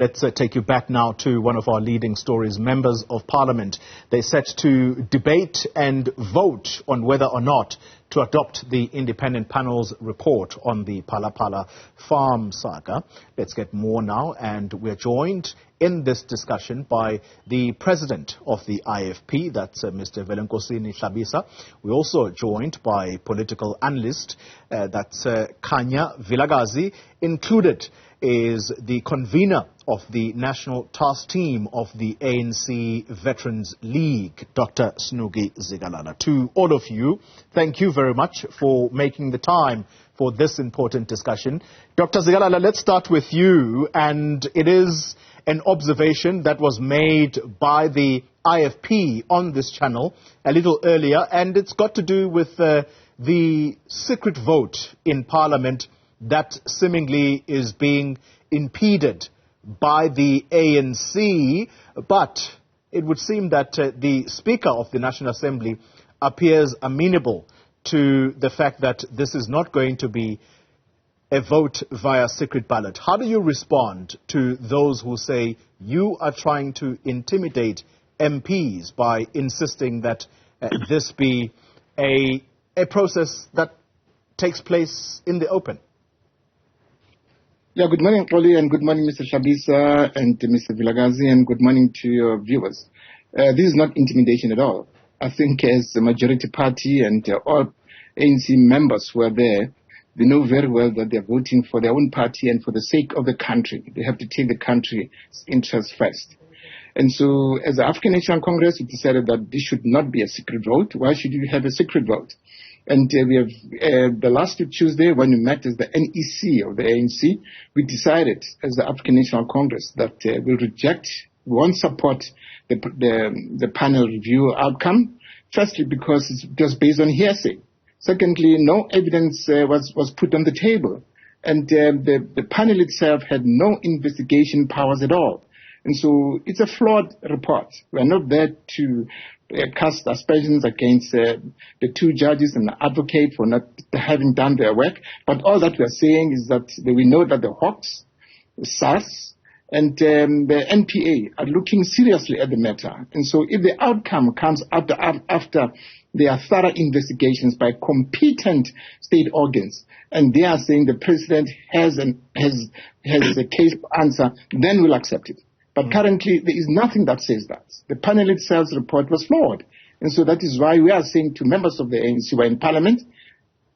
Let's take you back now to one of our leading stories. Members of Parliament, they're set to debate and vote on whether or not to adopt the independent panel's report on the Phala Phala farm saga. Let's get more now, and we're joined in this discussion by the president of the IFP, that's Mr. Velenkosini Hlabisa. We're also joined by political analyst, that's Khanya Vilakazi. Included is the convener of the National Task Team of the ANC Veterans League, Dr Snuki Zikalala. To all of you, thank you very much for making the time for this important discussion. Dr Zikalala, let's start with you, and it is an observation that was made by the IFP on this channel a little earlier, and it's got to do with the secret vote in Parliament that seemingly is being impeded by the ANC, but it would seem that the Speaker of the National Assembly appears amenable to the fact that this is not going to be a vote via secret ballot. How do you respond to those who say you are trying to intimidate MPs by insisting that this be a process that takes place in the open? Yeah, good morning, Xoli, and good morning, Mr. Hlabisa and Mr. Vilakazi, and good morning to your viewers. This is not intimidation at all. I think as the majority party and all ANC members who are there, they know very well that they're voting for their own party and for the sake of the country. They have to take the country's interests first. And so, as the African National Congress, we decided that this should not be a secret vote. Why should you have a secret vote? And we have, the last Tuesday, when we met as the NEC of the ANC, we decided as the African National Congress that we'll reject, we won't support the panel review outcome. Firstly, because it's just based on hearsay. Secondly, no evidence was put on the table. And the panel itself had no investigation powers at all. And so it's a flawed report. We're not there to cast aspersions against the two judges and the advocate for not having done their work. But all that we're saying is that we know that the Hawks, the SARS, and the NPA are looking seriously at the matter. And so if the outcome comes after there are thorough investigations by competent state organs, and they are saying the president has a case to answer, then we'll accept it. But currently, there is nothing that says that. The panel itself's report was flawed. And so that is why we are saying to members of the ANC who are in Parliament,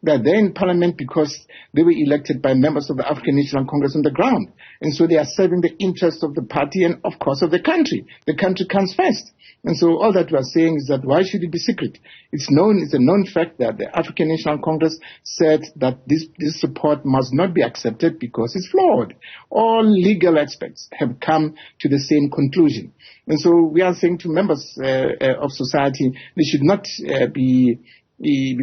that they're in Parliament because they were elected by members of the African National Congress on the ground. And so they are serving the interests of the party and, of course, of the country. The country comes first. And so all that we are saying is that why should it be secret? It's a known fact that the African National Congress said that this report must not be accepted because it's flawed. All legal experts have come to the same conclusion. And so we are saying to members of society, they should not be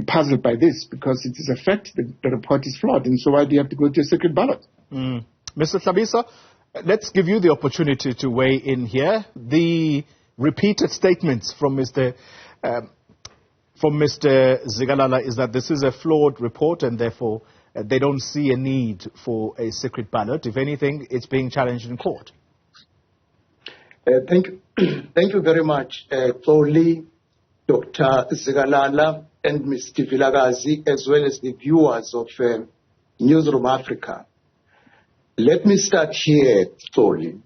puzzled by this because it is a fact that the report is flawed. And so why do you have to go to a secret ballot? Mr. Hlabisa, let's give you the opportunity to weigh in here. The repeated statements from Mr. Zikalala is that this is a flawed report and therefore they don't see a need for a secret ballot. If anything, it's being challenged in court. Thank you very much, Xoli, Dr. Zikalala, and Mr. Vilakazi, as well as the viewers of Newzroom Afrika. Let me start here, Xoli.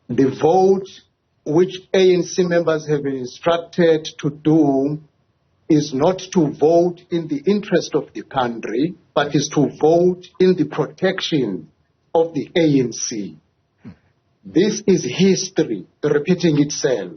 The vote which ANC members have been instructed to do is not to vote in the interest of the country, but is to vote in the protection of the ANC. This is history repeating itself.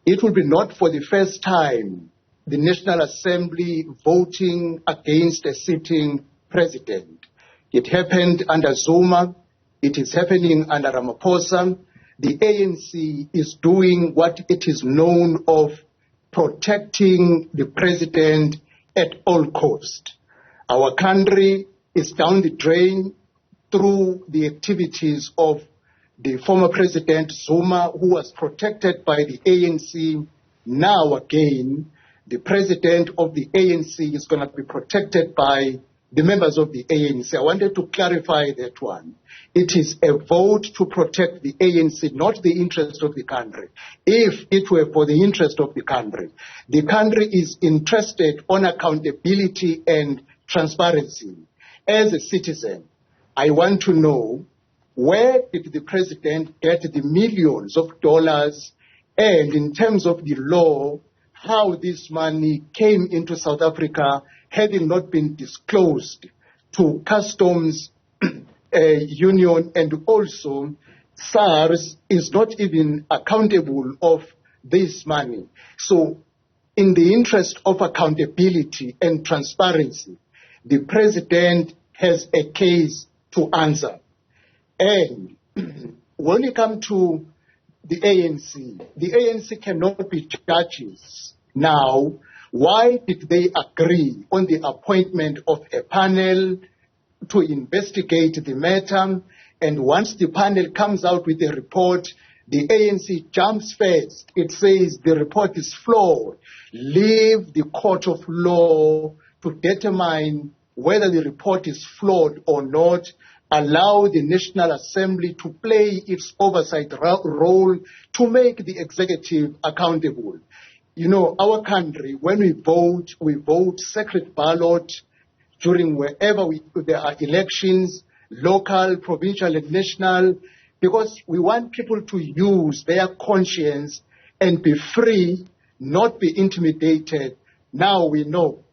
It will be not for the first time the National Assembly voting against a sitting president. It happened under Zuma. It is happening under Ramaphosa. The ANC is doing what it is known of protecting the president at all cost. Our country is down the drain through the activities of the former president Zuma, who was protected by the ANC. Now again, the president of the ANC is going to be protected by the members of the ANC. I wanted to clarify that one. It is a vote to protect the ANC, not the interest of the country. If it were for the interest of the country is interested on accountability and transparency. As a citizen, I want to know, where did the president get the millions of dollars, and in terms of the law, how this money came into South Africa, having not been disclosed to Customs Union, and also SARS is not even accountable of this money. So in the interest of accountability and transparency, the president has a case to answer. And when you come to the ANC cannot be judges. Now, why did they agree on the appointment of a panel to investigate the matter? And once the panel comes out with a report, the ANC jumps first. It says the report is flawed. Leave the court of law to determine whether the report is flawed or not. Allow the National Assembly to play its oversight role to make the executive accountable. You know, our country, when we vote secret ballot during wherever there are elections, local, provincial, and national, because we want people to use their conscience and be free, not be intimidated. Now we know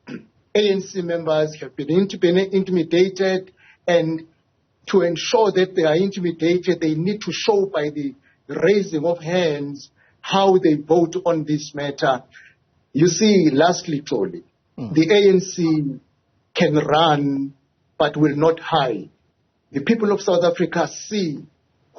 ANC members have been intimidated, and to ensure that they are intimidated, they need to show by the raising of hands how they vote on this matter. You see, lastly, Xoli, the ANC can run but will not hide. The people of South Africa see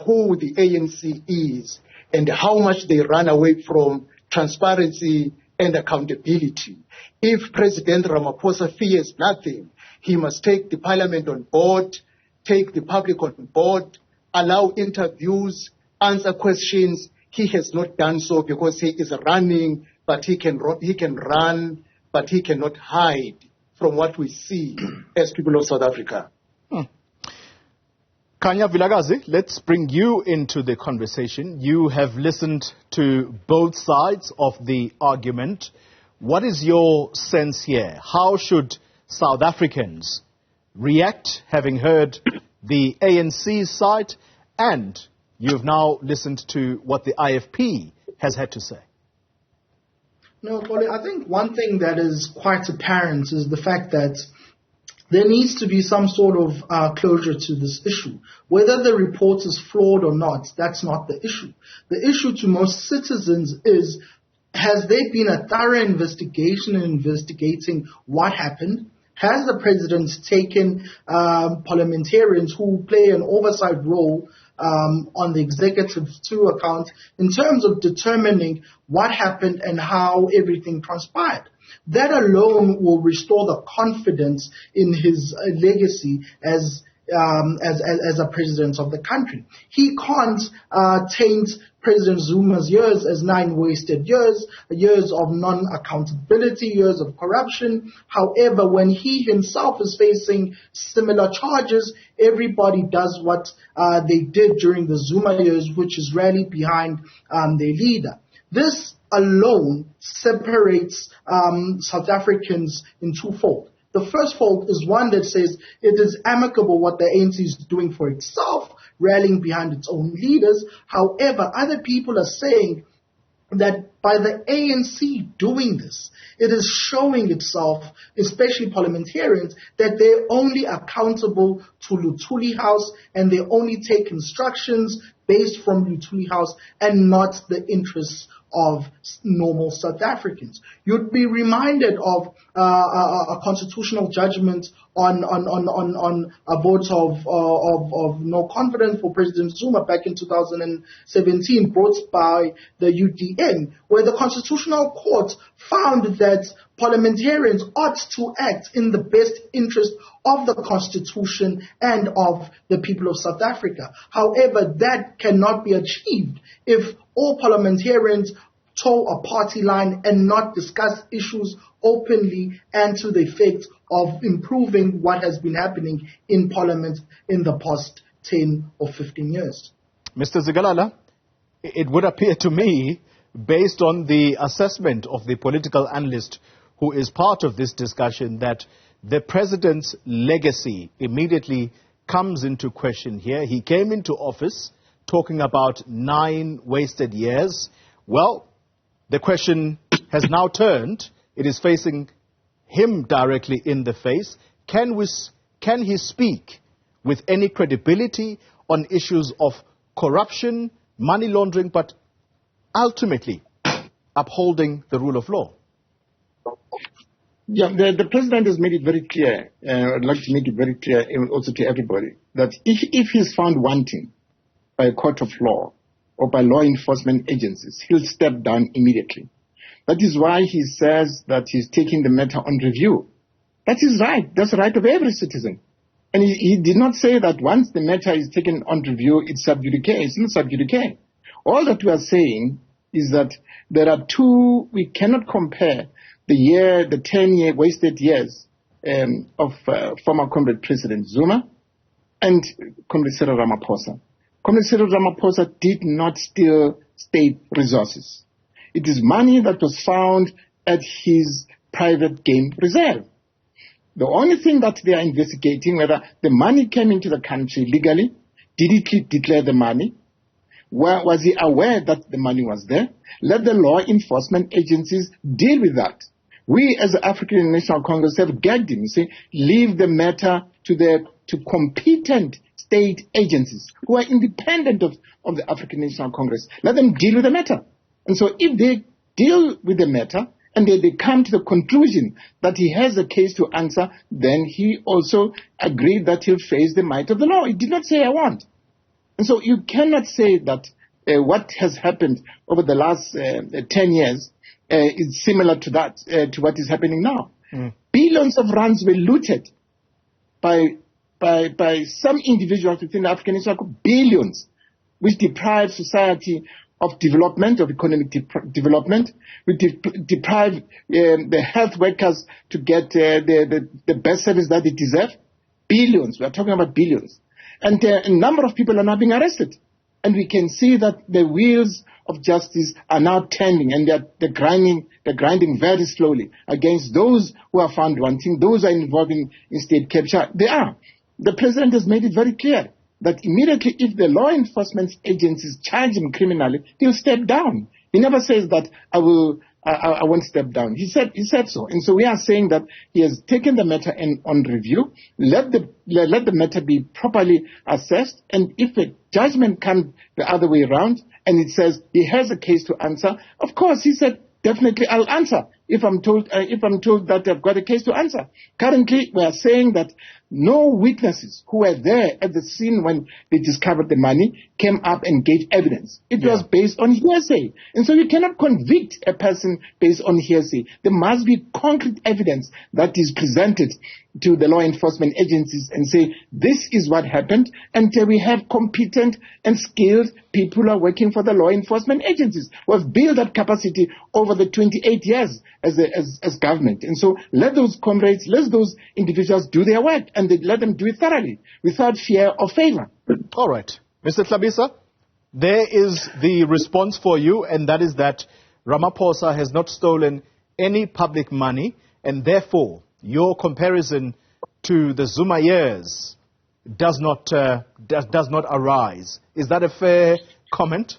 who the ANC is and how much they run away from transparency and accountability. If President Ramaphosa fears nothing, he must take the parliament on board, take the public on board, allow interviews, answer questions. He has not done so because he is running, but he can run, but he cannot hide from what we see as people of South Africa. Khanya Vilakazi, let's bring you into the conversation. You have listened to both sides of the argument. What is your sense here? How should South Africans react, having heard the ANC side, and you've now listened to what the IFP has had to say? No, Xoli, I think one thing that is quite apparent is the fact that there needs to be some sort of closure to this issue. Whether the report is flawed or not, that's not the issue. The issue to most citizens is, has there been a thorough investigation in investigating what happened? Has the president taken parliamentarians who play an oversight role on the executive to account in terms of determining what happened and how everything transpired? That alone will restore the confidence in his legacy as a president of the country. He can't taint President Zuma's years as 9 wasted years, years of non-accountability, years of corruption. However, when he himself is facing similar charges, everybody does what they did during the Zuma years, which is rally behind their leader. This alone separates South Africans in twofold. The first fold is one that says it is amicable what the ANC is doing for itself, rallying behind its own leaders. However, other people are saying that by the ANC doing this, it is showing itself, especially parliamentarians, that they're only accountable to Luthuli House and they only take instructions based from Luthuli House and not the interests of normal South Africans. You'd be reminded of a constitutional judgment on a vote of no confidence for President Zuma back in 2017, brought by the UDN, where the Constitutional Court found that parliamentarians ought to act in the best interest of the Constitution and of the people of South Africa. However, that cannot be achieved if all parliamentarians toe a party line and not discuss issues openly and to the effect of improving what has been happening in Parliament in the past 10 or 15 years. Mr. Zikalala, it would appear to me, based on the assessment of the political analyst who is part of this discussion, that the president's legacy immediately comes into question here. He came into office talking about 9 wasted years. Well, the question has now turned. It is facing him directly in the face. Can he speak with any credibility on issues of corruption, money laundering, but ultimately upholding the rule of law? Yeah, the president has made it very clear. I'd like to make it very clear also to everybody that if he's found wanting by a court of law or by law enforcement agencies, he'll step down immediately. That is why he says that he's taking the matter on review. That is right. That's the right of every citizen. And he did not say that once the matter is taken on review, it's sub judice. It's not sub judice. All that we are saying is that there are two, we cannot compare the 10-year wasted years of former Comrade President Zuma and Comrade Cyril Ramaphosa. Comrade Cyril Ramaphosa did not steal state resources. It is money that was found at his private game reserve. The only thing that they are investigating, whether the money came into the country legally, did he declare the money? Was he aware that the money was there? Let the law enforcement agencies deal with that. We as the African National Congress have gagged him, say, leave the matter to competent state agencies who are independent of the African National Congress. Let them deal with the matter. And so if they deal with the matter and they come to the conclusion that he has a case to answer, then he also agreed that he'll face the might of the law. He did not say, I won't. And so you cannot say that what has happened over the last 10 years is similar to that, to what is happening now. Billions of rands were looted by some individuals within the African National Congress, billions, which deprived society of development, of economic development. We deprive the health workers to get the best service that they deserve. Billions. We are talking about billions. And a number of people are now being arrested. And we can see that the wheels of justice are now turning, and they're grinding very slowly against those who are found wanting, those who are involved in state capture. They are. The president has made it very clear that immediately if the law enforcement agencies charge him criminally, he'll step down. He never says that I won't step down. He said so. And so we are saying that he has taken the matter on review. Let the matter be properly assessed. And if a judgment comes the other way around and it says he has a case to answer, of course, he said, definitely I'll answer if I'm told that I've got a case to answer. Currently, we are saying that no witnesses who were there at the scene when they discovered the money came up and gave evidence. It was based on hearsay. And so you cannot convict a person based on hearsay. There must be concrete evidence that is presented to the law enforcement agencies and say, this is what happened, and we have competent and skilled people who are working for the law enforcement agencies. We've built that capacity over the 28 years as government. And so let those comrades, let those individuals do their work, and let them do it thoroughly, without fear or favor. All right. Mr. Hlabisa, there is the response for you, and that is that Ramaphosa has not stolen any public money, and therefore your comparison to the Zuma years does not arise. Is that a fair comment?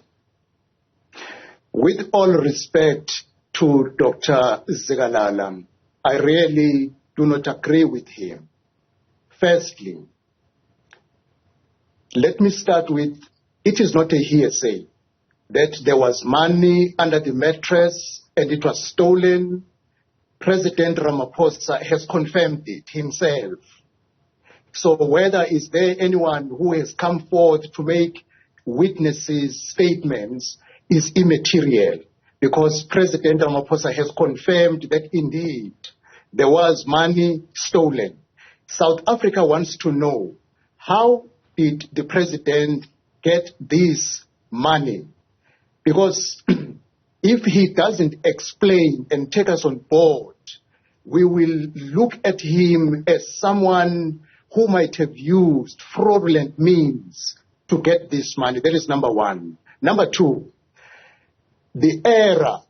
With all respect to Dr. Zikalala, I really do not agree with him. Firstly, let me start with, it is not a hearsay that there was money under the mattress and it was stolen. President Ramaphosa has confirmed it himself. So whether is there anyone who has come forth to make witnesses' statements is immaterial, because President Ramaphosa has confirmed that indeed there was money stolen. South Africa wants to know, how did the president get this money? Because If he doesn't explain and take us on board, we will look at him as someone who might have used fraudulent means to get this money. That is number one. Number two, the era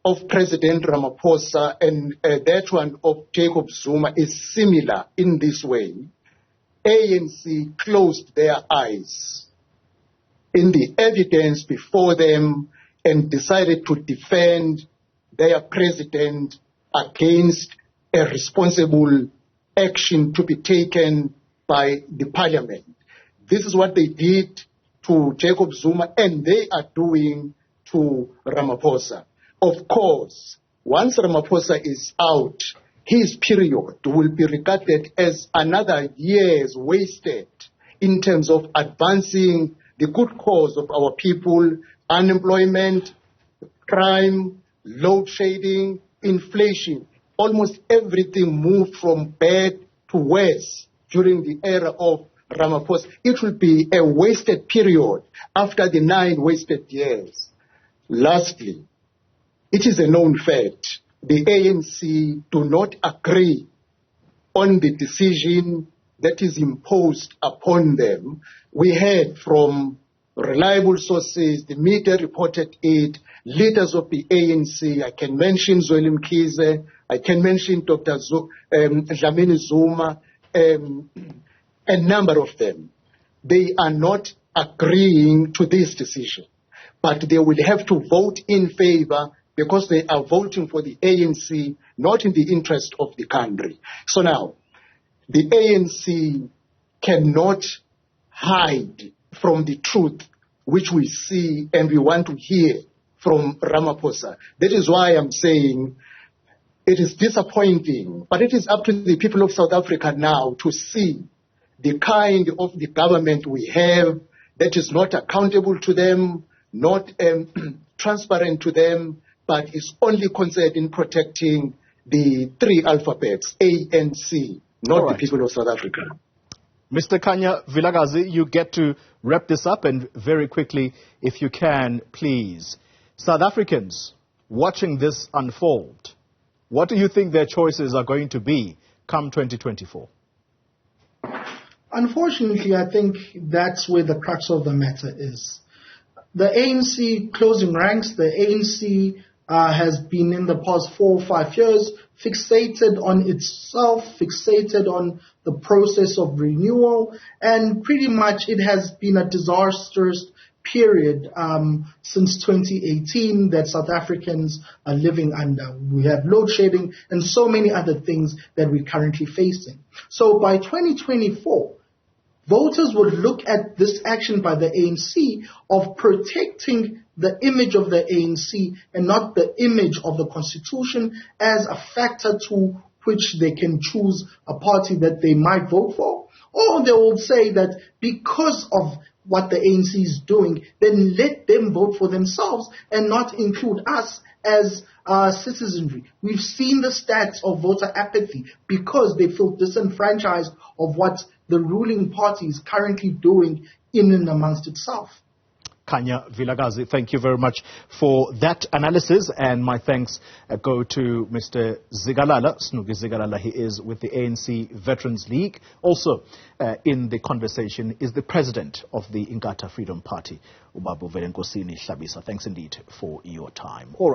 of President Ramaphosa and that one of Jacob Zuma is similar in this way. ANC closed their eyes in the evidence before them and decided to defend their president against a responsible action to be taken by the parliament. This is what they did to Jacob Zuma, and they are doing to Ramaphosa. Of course, once Ramaphosa is out, his period will be regarded as another years wasted in terms of advancing the good cause of our people, unemployment, crime, load shedding, inflation. Almost everything moved from bad to worse during the era of Ramaphosa. It will be a wasted period after the 9 wasted years. Lastly, it is a known fact the ANC do not agree on the decision that is imposed upon them. We heard from reliable sources, the media reported it, leaders of the ANC, I can mention Xoli Mngambi, I can mention Dr. Dlamini Zuma, a number of them. They are not agreeing to this decision, but they will have to vote in favor because they are voting for the ANC, not in the interest of the country. So now, the ANC cannot hide from the truth which we see and we want to hear from Ramaphosa. That is why I'm saying it is disappointing, but it is up to the people of South Africa now to see the kind of the government we have that is not accountable to them, not transparent to them, but is only concerned in protecting the 3 alphabets, A and C, not the people of South Africa. Mr. Khanya Vilakazi, you get to wrap this up, and very quickly, if you can, please. South Africans watching this unfold, what do you think their choices are going to be come 2024? Unfortunately, I think that's where the crux of the matter is. The ANC closing ranks, the ANC has been in the past 4 or 5 years fixated on itself, fixated on the process of renewal, and pretty much it has been a disastrous period since 2018 that South Africans are living under. We have load shedding and so many other things that we're currently facing. So by 2024, voters would look at this action by the ANC of protecting the image of the ANC and not the image of the Constitution as a factor to which they can choose a party that they might vote for. Or they will say that because of what the ANC is doing, then let them vote for themselves and not include us as citizenry. We've seen the stats of voter apathy because they feel disenfranchised of what the ruling party is currently doing in and amongst itself. Khanya Vilakazi, thank you very much for that analysis, and my thanks go to Mr. Zikalala, Snuki Zikalala. He is with the ANC Veterans League. Also in the conversation is the president of the Inkatha Freedom Party, Velenkosini Hlabisa. Thanks indeed for your time. All right.